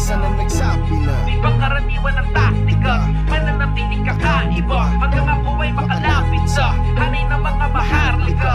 Karanasan ang nagsabi na Di ba karaniwan ng taktika, mananatiling kakaiba hanggang ako ay makalapit sa hanay ng mga maharlika.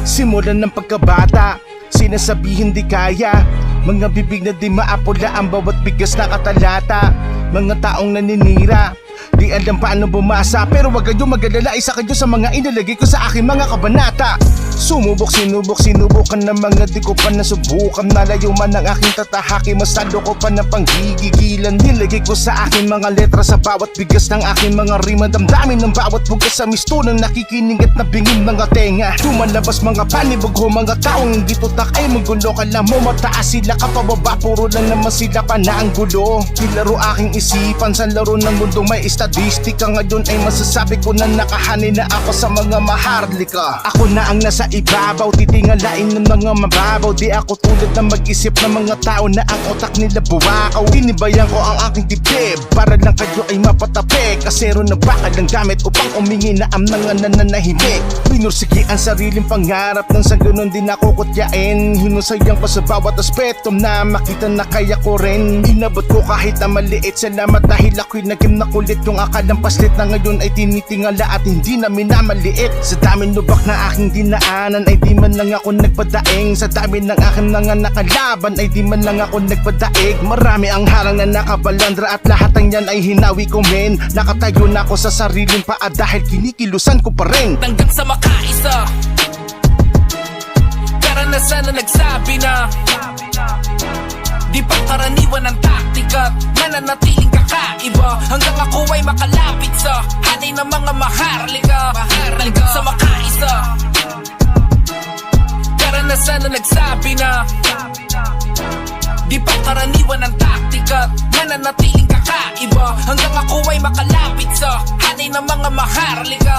Simulan ng pagkabata, sinasabihin di kaya. Mga bibig na di maapula ang bawat bigas na katalata. Mga taong naninira, di alam paano bumasa. Pero wag kayo mag-alala, isa kayo sa mga inilagay ko sa aking mga kabanata. Sinubukan ng mga di ko pa nasubukan. Nalayo man ang aking tatahaki, mas lalo ko pa ng panggigigilan. Nilagay ko sa aking mga letra sa bawat bigas ng aking mga rima. Damdamin ng bawat bugas sa misto ng nakikinig at nabingin mga tenga. Tumalabas mga panibog ho, mga taong hindi tutak ay magulo. Kala mo mataas sila, kapababa puro lang naman sila pa na ang gulo. Nilaro aking isipan sa laro ng mundo may estadistika. Ngayon ay masasabi ko na nakahani na ako sa mga maharlika. Ako na ang nasa ibabaw, titingalain ng mga mababaw. Di ako tulad na mag-isip ng mga tao na ang utak nila buwakaw. Tinibayan ko ang aking dibdib para lang kayo ay mapatapik. Kasero na bakal ng gamit upang umingi na ang mga nananahimik. Pinursigi ang sariling pangarap nang sa ganun din ako kutyain. Hinusayang ko sa bawat aspeto na makita na kaya ko rin. Inabot ko kahit na maliit, salamat dahil ako'y naging nakulit. Yung akalang paslit na ngayon ay tinitingala at hindi na minamaliit. Sa daming lubak na aking dinaanan ay di man lang ako nagpadaing. Sa dami ng aking mga nakalaban ay di man lang ako nagpadaig. Marami ang harang na nakabalandra at lahat ng yan ay hinawi ko men. Nakatayo na ako sa sariling paa dahil kinikilusan ko pa rin. Hanggang sa makaisa, karanasan na nagsabi na di pa karaniwan ng taktika, mananatiling kakaiba hanggang ako ay makalapit sa hanay ng mga maharlika. Hanggang sa makaisa, karanasan na nagsabi na di pa karaniwan ng taktika, mananatiling kakaiba hanggang ako ay makalapit sa hanay ng mga maharlika.